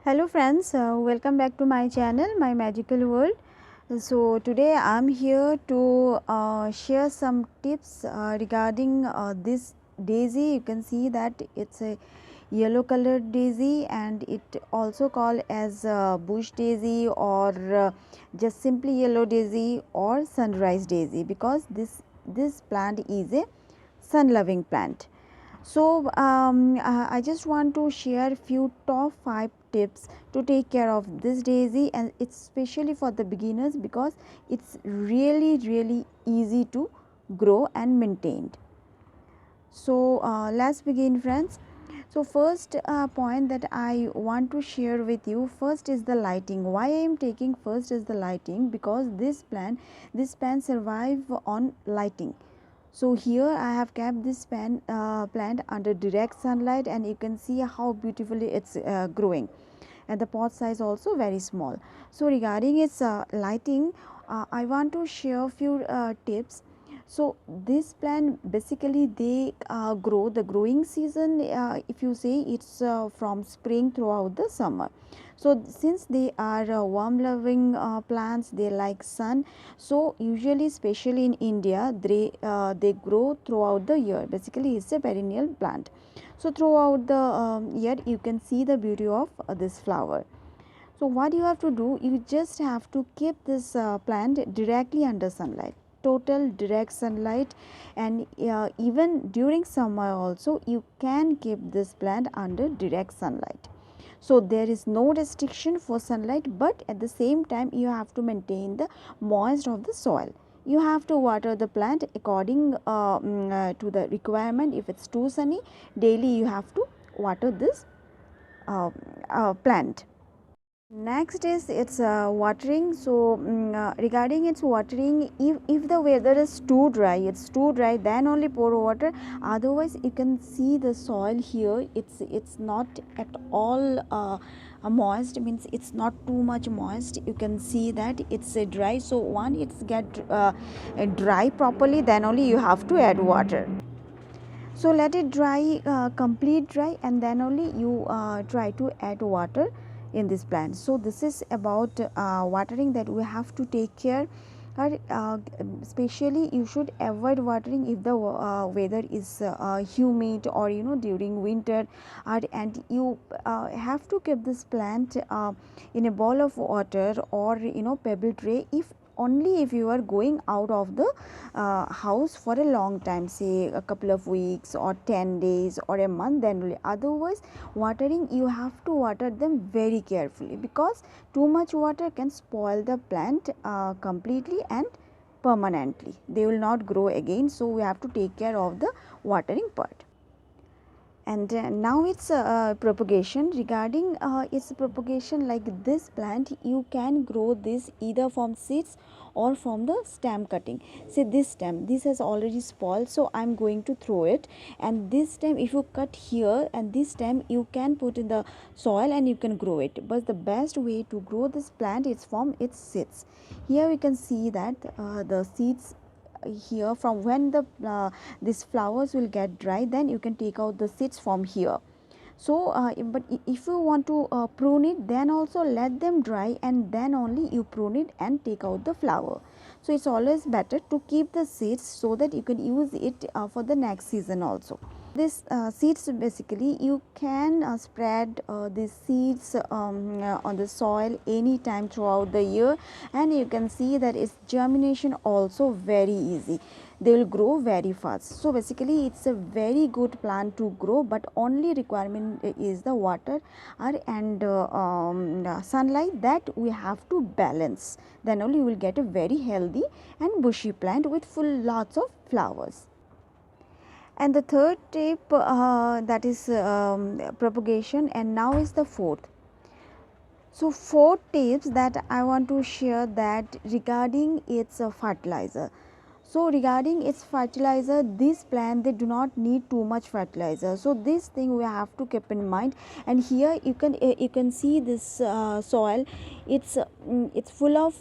Hello friends, welcome back to my channel, My Magical World. So today I am here to share some tips regarding this daisy. You can see that it's a yellow colored daisy and it also called as bush daisy or just simply yellow daisy or sunrise daisy, because this plant is a sun loving plant. So I just want to share few top 5 tips to take care of this daisy, and it's especially for the beginners because it's really easy to grow and maintained. So let's begin friends. So first point that I want to share with you first is the lighting. Why I am taking first is the lighting, because this plant survive on lighting. So here I have kept this plant under direct sunlight, and you can see how beautifully it's growing, and the pot size also very small. So regarding its lighting, I want to share few tips. So this plant basically they grow, the growing season if you say it's from spring throughout the summer. So since they are warm loving plants, they like sun, so usually especially in India they grow throughout the year. Basically it's a perennial plant. So throughout the year you can see the beauty of this flower. So what you have to do, you just have to keep this plant directly under sunlight, total direct sunlight, and even during summer also you can keep this plant under direct sunlight. So there is no restriction for sunlight, but at the same time you have to maintain the moist of the soil. You have to water the plant according to the requirement. If it's too sunny, daily you have to water this plant. Next is its watering. So regarding its watering, if the weather is too dry, then only pour water. Otherwise you can see the soil here, it's not at all moist, means it's not too much moist. You can see that it's dry. So once it's get dry properly, then only you have to add water. So let it dry, complete dry, and then only you try to add water in this plant. So this is about watering, that we have to take care. Especially you should avoid watering if the weather is humid, or during winter, and you have to keep this plant in a bowl of water, or pebble tray, if only if you are going out of the house for a long time, say a couple of weeks or 10 days or a month, then only. Otherwise watering, you have to water them very carefully, because too much water can spoil the plant completely and permanently. They will not grow again. So we have to take care of the watering part. And now it's propagation. Regarding its propagation, like this plant, you can grow this either from seeds or from the stem cutting. Say this stem, this has already spoiled, so I'm going to throw it, and this stem if you cut here, and this stem you can put in the soil and you can grow it. But the best way to grow this plant is from its seeds. Here we can see that the seeds here, from when the these flowers will get dry, then you can take out the seeds from here. So but if you want to prune it, then also let them dry, and then only you prune it and take out the flower. So it's always better to keep the seeds, so that you can use it for the next season also. This seeds, basically you can spread these seeds on the soil anytime throughout the year, and you can see that its germination also very easy. They will grow very fast. So basically it's a very good plant to grow, but only requirement is the water and sunlight, that we have to balance. Then only you will get a very healthy and bushy plant with full lots of flowers. And the third tip, that is propagation, and now is the fourth. So 4 tips that I want to share, that regarding its fertilizer. So regarding its fertilizer, this plant they do not need too much fertilizer, so this thing we have to keep in mind. And here you can see this soil, it's full of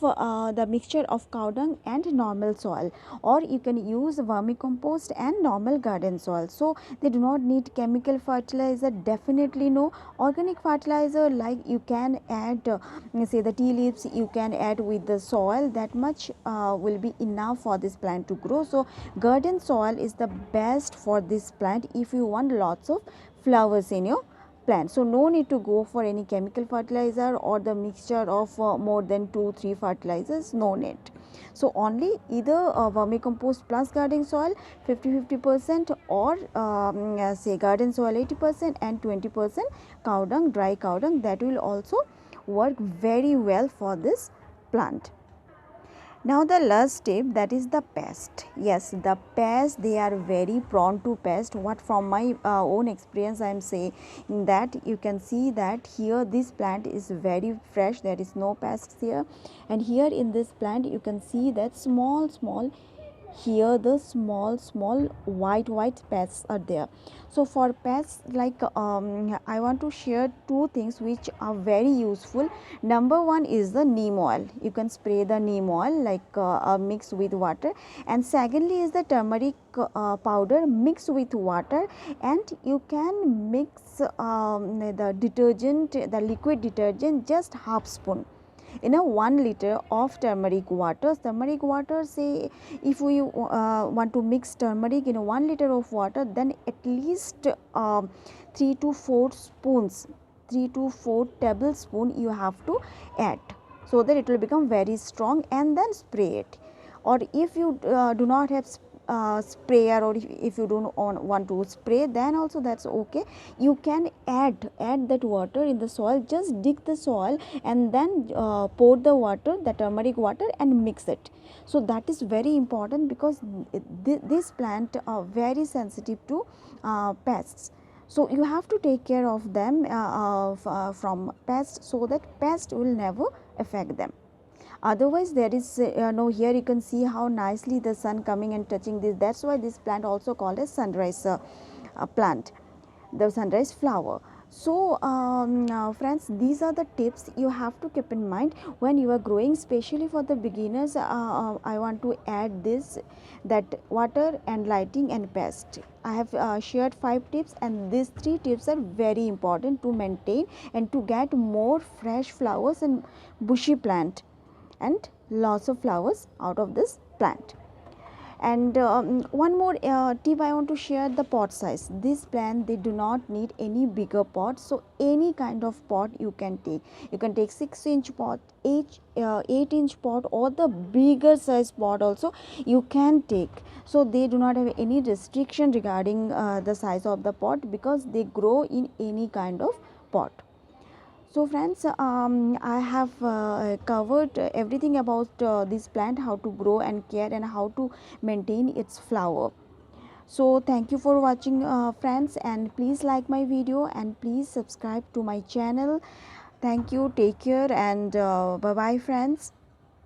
the mixture of cow dung and normal soil, or you can use vermicompost and normal garden soil. So they do not need chemical fertilizer, definitely no. Organic fertilizer, like you can add say the tea leaves, you can add with the soil, that much will be enough for this plant to grow. So garden soil is the best for this plant if you want lots of flowers in your plant. So no need to go for any chemical fertilizer or the mixture of more than 2-3 fertilizers, no need. So only either vermicompost plus garden soil 50-50%, or say garden soil 80% and 20% cow dung, dry cow dung, that will also work very well for this plant. Now the last tip, that is the pest. Yes, the pest, they are very prone to pest. What from my own experience I am saying, that you can see that here this plant is very fresh, there is no pests here, and here in this plant you can see that small here the small white pests are there. So for pests, like I want to share two things which are very useful. Number one is the neem oil. You can spray the neem oil like mixed with water, and secondly is the turmeric powder mixed with water, and you can mix the detergent, the liquid detergent, just half spoon in a 1 liter of turmeric water. Turmeric water, say if we want to mix turmeric in a 1 liter of water, then at least 3 to 4 spoons, 3 to 4 tablespoon you have to add, so that it will become very strong, and then spray it. Or if you do not have sprayer, or if you don't want to spray, then also that's okay. You can add that water in the soil, just dig the soil and then pour the water, the turmeric water, and mix it. So that is very important, because this plant are very sensitive to pests. So you have to take care of them from pests, so that pest will never affect them. Otherwise there is no, here you can see how nicely the sun coming and touching this. That's why this plant also called as sunrise plant, the sunrise flower. So friends, these are the tips you have to keep in mind when you are growing, especially for the beginners. I want to add this, that water and lighting and pest. I have shared 5 tips, and these 3 tips are very important to maintain and to get more fresh flowers and bushy plant and lots of flowers out of this plant. And one more tip I want to share, the pot size. This plant, they do not need any bigger pot, so any kind of pot you can take. You can take 6-inch pot, 8-inch pot, or the bigger size pot also you can take. So they do not have any restriction regarding the size of the pot, because they grow in any kind of pot. So friends, I have covered everything about this plant, how to grow and care, and how to maintain its flower. So thank you for watching friends, and please like my video and please subscribe to my channel. Thank you, take care, and bye bye friends.